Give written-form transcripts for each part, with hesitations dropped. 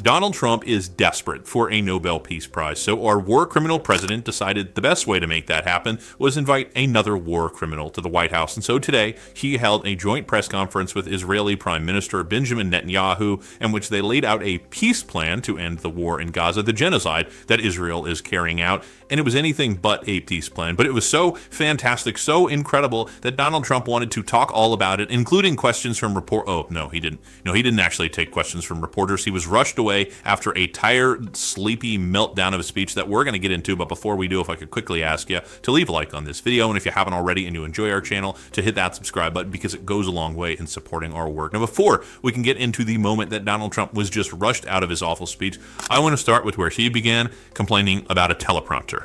Donald Trump is desperate for a Nobel Peace Prize, so our war criminal president decided the best way to make that happen was invite another war criminal to the White House. And so today, he held a joint press conference with Israeli Prime Minister Benjamin Netanyahu, in which they laid out a peace plan to end the war in Gaza, the genocide that Israel is carrying out. And it was anything but a peace plan. But it was so fantastic, so incredible, that Donald Trump wanted to talk all about it, including questions from he didn't actually take questions from reporters. He was rushed away after a tired, sleepy meltdown of a speech that we're going to get into. But before we do, if I could quickly ask you to leave a like on this video, and if you haven't already and you enjoy our channel, to hit that subscribe button, because it goes a long way in supporting our work. Now, before we can get into the moment that Donald Trump was just rushed out of his awful speech, I want to start with where he began, complaining about a teleprompter.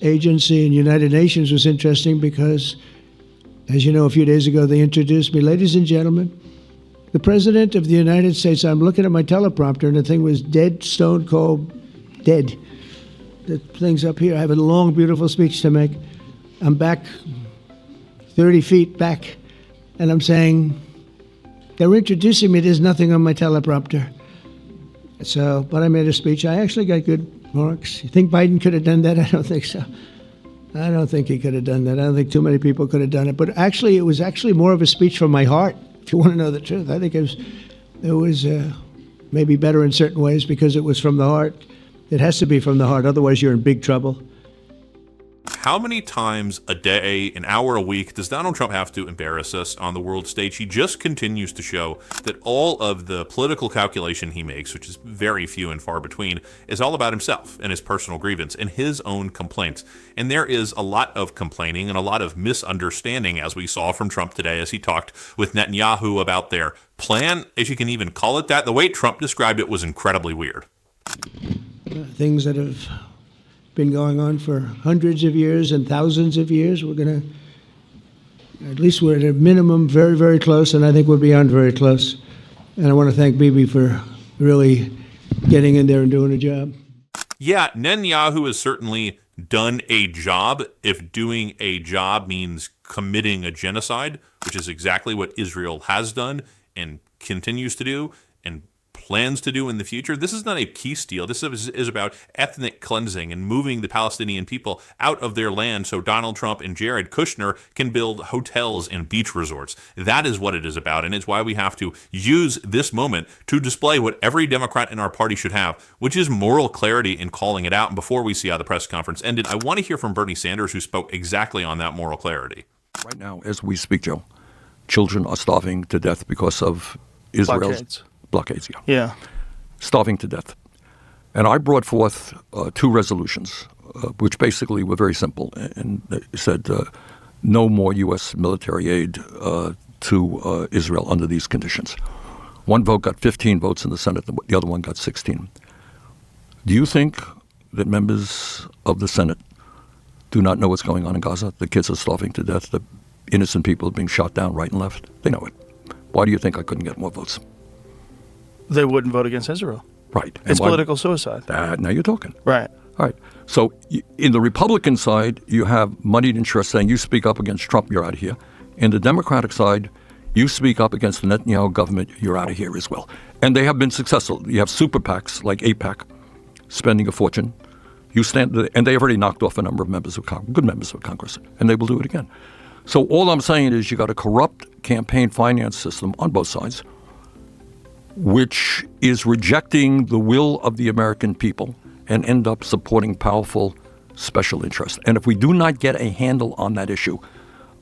Agency in United Nations was interesting because, as you know, a few days ago they introduced me, ladies and gentlemen, the President of the United States. I'm looking at my teleprompter, and the thing was dead, stone cold, dead. The thing's up here. I have a long, beautiful speech to make. I'm back 30 feet back, and I'm saying, they're introducing me. There's nothing on my teleprompter. So, but I made a speech. I actually got good marks. You think Biden could have done that? I don't think so. I don't think he could have done that. I don't think too many people could have done it. But actually, it was actually more of a speech from my heart. If you want to know the truth, I think it was maybe better in certain ways because it was from the heart. It has to be from the heart, otherwise you're in big trouble. How many times a day, an hour a week, does Donald Trump have to embarrass us on the world stage? He just continues to show that all of the political calculation he makes, which is very few and far between, is all about himself and his personal grievance and his own complaints. And there is a lot of complaining and a lot of misunderstanding, as we saw from Trump today as he talked with Netanyahu about their plan, if you can even call it that. The way Trump described it was incredibly weird. Things that have been going on for hundreds of years and thousands of years. We're at a minimum very, very close, and I think we're beyond very close. And I want to thank Bibi for really getting in there and doing a job. Yeah, Netanyahu has certainly done a job, if doing a job means committing a genocide, which is exactly what Israel has done and continues to do and plans to do in the future. This is not a peace deal. This is about ethnic cleansing and moving the Palestinian people out of their land so Donald Trump and Jared Kushner can build hotels and beach resorts. That is what it is about, and it's why we have to use this moment to display what every Democrat in our party should have, which is moral clarity in calling it out. And before we see how the press conference ended, I want to hear from Bernie Sanders, who spoke exactly on that moral clarity. Right now, as we speak, Joe, children are starving to death because of Israel's blockades, yeah. Starving to death. And I brought forth two resolutions, which basically were very simple, and said no more U.S. military aid to Israel under these conditions. One vote got 15 votes in the Senate, the other one got 16. Do you think that members of the Senate do not know what's going on in Gaza? The kids are starving to death. The innocent people are being shot down right and left. They know it. Why do you think I couldn't get more votes? They wouldn't vote against Israel. Right. It's political suicide. Now you're talking. Right. All right. So in the Republican side, you have moneyed interests saying you speak up against Trump, you're out of here. In the Democratic side, you speak up against the Netanyahu government, you're out of here as well. And they have been successful. You have super PACs like AIPAC spending a fortune. And they have already knocked off a number of members of Congress, good members of Congress, and they will do it again. So all I'm saying is you got a corrupt campaign finance system on both sides, which is rejecting the will of the American people and end up supporting powerful special interests. And if we do not get a handle on that issue,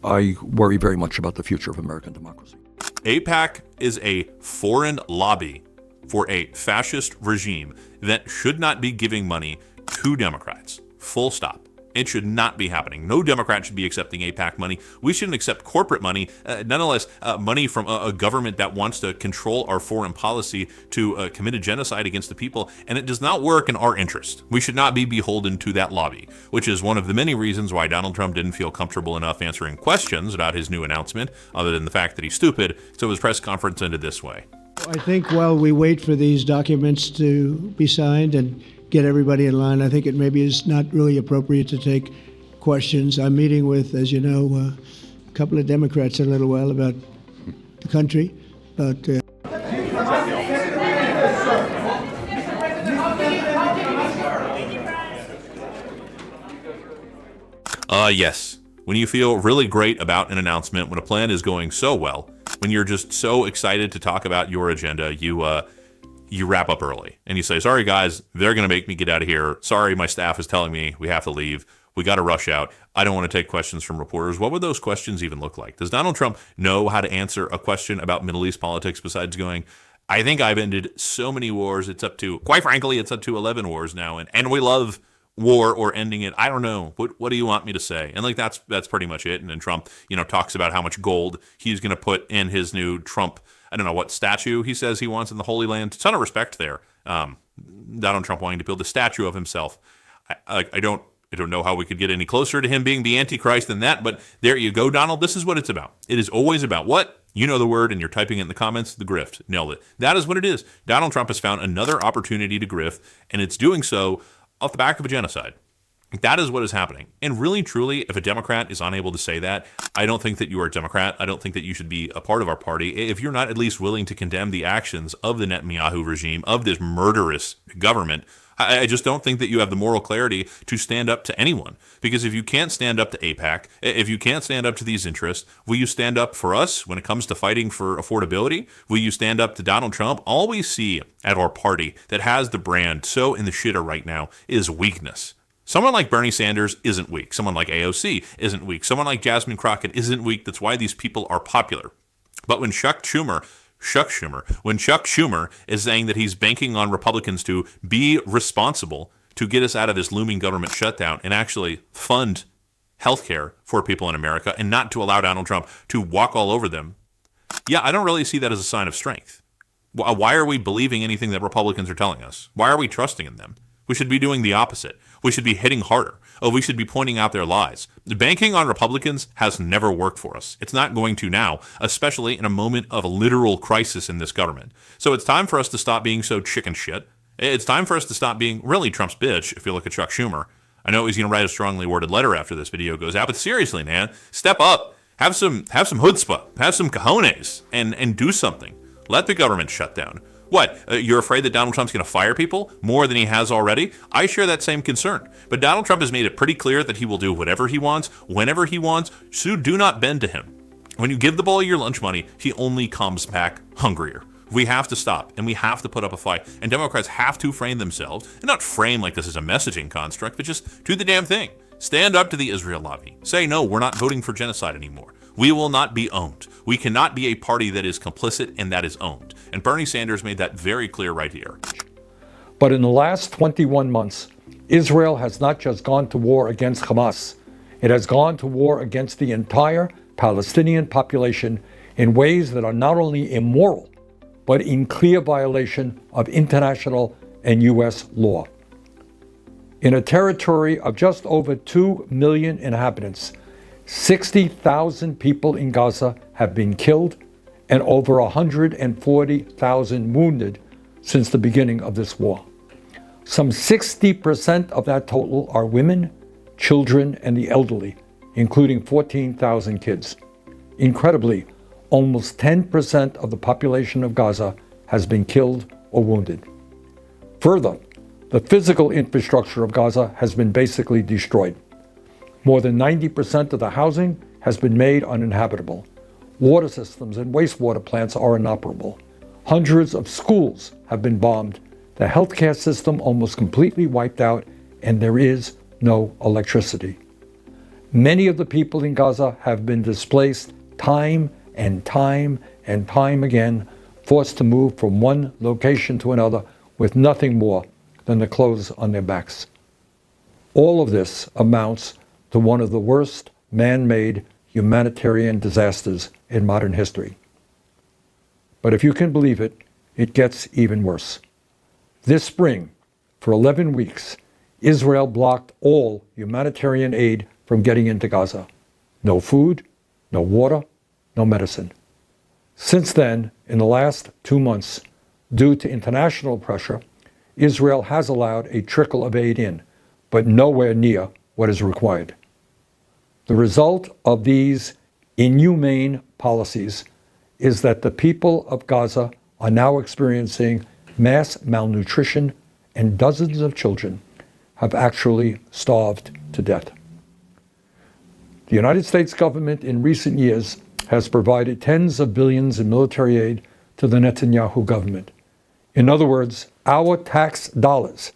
I worry very much about the future of American democracy. AIPAC is a foreign lobby for a fascist regime that should not be giving money to Democrats. Full stop. It should not be happening. No Democrat should be accepting AIPAC money. We shouldn't accept corporate money, nonetheless, money from a government that wants to control our foreign policy to commit a genocide against the people, and it does not work in our interest. We should not be beholden to that lobby, which is one of the many reasons why Donald Trump didn't feel comfortable enough answering questions about his new announcement, other than the fact that he's stupid, so his press conference ended this way. I think while we wait for these documents to be signed and get everybody in line, I think it maybe is not really appropriate to take questions. I'm meeting with, as you know, a couple of Democrats in a little while about the country, about Yes. When you feel really great about an announcement, when a plan is going so well, when you're just so excited to talk about your agenda, you wrap up early and you say, sorry guys, they're going to make me get out of here. Sorry, my staff is telling me we have to leave. We got to rush out. I don't want to take questions from reporters. What would those questions even look like? Does Donald Trump know how to answer a question about Middle East politics besides going, I think I've ended so many wars. It's up to, quite frankly, it's up to 11 wars now. And we love war or ending it. I don't know. What do you want me to say? And like, that's pretty much it. And then Trump, talks about how much gold he's going to put in his new Trump, I don't know what statue he says he wants in the Holy Land. Ton of respect there. Donald Trump wanting to build a statue of himself. I don't know how we could get any closer to him being the Antichrist than that, but there you go, Donald. This is what it's about. It is always about what? You know the word, and you're typing it in the comments, the grift. Nailed it. That is what it is. Donald Trump has found another opportunity to grift, and it's doing so off the back of a genocide. That is what is happening. And really, truly, if a Democrat is unable to say that, I don't think that you are a Democrat. I don't think that you should be a part of our party. If you're not at least willing to condemn the actions of the Netanyahu regime, of this murderous government, I just don't think that you have the moral clarity to stand up to anyone. Because if you can't stand up to AIPAC, if you can't stand up to these interests, will you stand up for us when it comes to fighting for affordability? Will you stand up to Donald Trump? All we see at our party that has the brand so in the shitter right now is weakness. Someone like Bernie Sanders isn't weak. Someone like AOC isn't weak. Someone like Jasmine Crockett isn't weak. That's why these people are popular. But when Chuck Schumer is saying that he's banking on Republicans to be responsible to get us out of this looming government shutdown and actually fund health care for people in America and not to allow Donald Trump to walk all over them, yeah, I don't really see that as a sign of strength. Why are we believing anything that Republicans are telling us? Why are we trusting in them? We should be doing the opposite. We should be hitting harder. We should be pointing out their lies. Banking on Republicans has never worked for us. It's not going to now, especially in a moment of a literal crisis in this government. So it's time for us to stop being so chicken shit. It's time for us to stop being really Trump's bitch, if you look at Chuck Schumer. I know he's going to write a strongly worded letter after this video goes out, but seriously, man, step up. Have some chutzpah. Have some cojones and do something. Let the government shut down. What, you're afraid that Donald Trump's going to fire people more than he has already? I share that same concern. But Donald Trump has made it pretty clear that he will do whatever he wants, whenever he wants, so do not bend to him. When you give the bully your lunch money, he only comes back hungrier. We have to stop, and we have to put up a fight. And Democrats have to frame themselves, and not frame like this is a messaging construct, but just do the damn thing. Stand up to the Israel lobby. Say, no, we're not voting for genocide anymore. We will not be owned. We cannot be a party that is complicit and that is owned. And Bernie Sanders made that very clear right here. But in the last 21 months, Israel has not just gone to war against Hamas. It has gone to war against the entire Palestinian population in ways that are not only immoral, but in clear violation of international and U.S. law. In a territory of just over 2 million inhabitants, 60,000 people in Gaza have been killed and over 140,000 wounded since the beginning of this war. Some 60% of that total are women, children, and the elderly, including 14,000 kids. Incredibly, almost 10% of the population of Gaza has been killed or wounded. Further, the physical infrastructure of Gaza has been basically destroyed. More than 90% of the housing has been made uninhabitable. Water systems and wastewater plants are inoperable. Hundreds of schools have been bombed. The healthcare system almost completely wiped out, and there is no electricity. Many of the people in Gaza have been displaced time and time and time again, forced to move from one location to another with nothing more than the clothes on their backs. All of this amounts to one of the worst man-made humanitarian disasters in modern history. But if you can believe it, it gets even worse. This spring, for 11 weeks, Israel blocked all humanitarian aid from getting into Gaza. No food, no water, no medicine. Since then, in the last 2 months, due to international pressure, Israel has allowed a trickle of aid in, but nowhere near what is required. The result of these inhumane policies is that the people of Gaza are now experiencing mass malnutrition, and dozens of children have actually starved to death. The United States government in recent years has provided tens of billions in military aid to the Netanyahu government. In other words, our tax dollars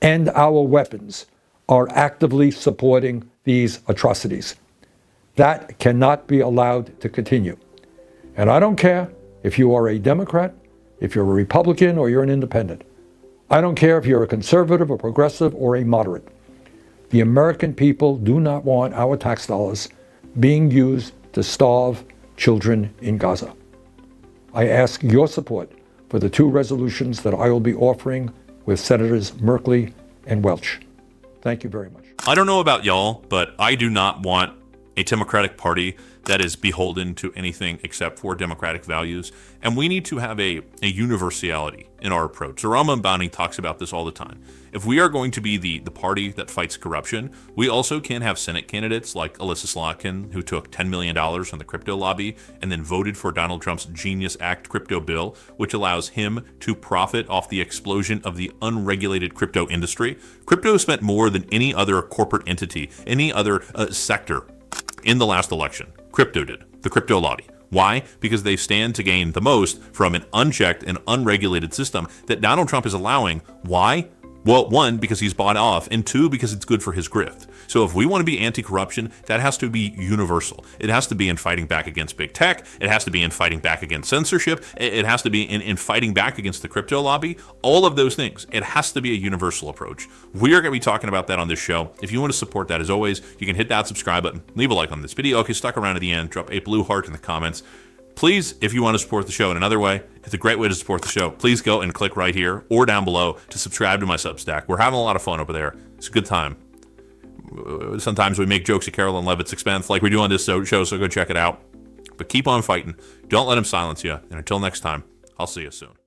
and our weapons are actively supporting these atrocities. That cannot be allowed to continue. And I don't care if you are a Democrat, if you're a Republican, or you're an independent. I don't care if you're a conservative, a progressive, or a moderate. The American people do not want our tax dollars being used to starve children in Gaza. I ask your support for the two resolutions that I will be offering with Senators Merkley and Welch. Thank you very much. I don't know about y'all, but I do not want a Democratic Party that is beholden to anything except for democratic values. And we need to have a universality in our approach. Zarama Bani talks about this all the time. If we are going to be the party that fights corruption, we also can have Senate candidates like Alyssa Slotkin, who took $10 million from the crypto lobby and then voted for Donald Trump's Genius Act crypto bill, which allows him to profit off the explosion of the unregulated crypto industry. Crypto spent more than any other corporate entity, any other sector in the last election. Crypto did, the crypto lobby. Why? Because they stand to gain the most from an unchecked and unregulated system that Donald Trump is allowing. Why? Well, one, because he's bought off, and two, because it's good for his grift. So if we want to be anti-corruption, that has to be universal. It has to be in fighting back against big tech. It has to be in fighting back against censorship. It has to be in fighting back against the crypto lobby. All of those things. It has to be a universal approach. We are going to be talking about that on this show. If you want to support that, as always, you can hit that subscribe button, leave a like on this video. If you stuck around to the end, drop a blue heart in the comments. Please, if you want to support the show in another way, it's a great way to support the show. Please go and click right here or down below to subscribe to my Substack. We're having a lot of fun over there. It's a good time. Sometimes we make jokes at Carolyn Levitt's expense like we do on this show, so go check it out. But keep on fighting. Don't let him silence you. And until next time, I'll see you soon.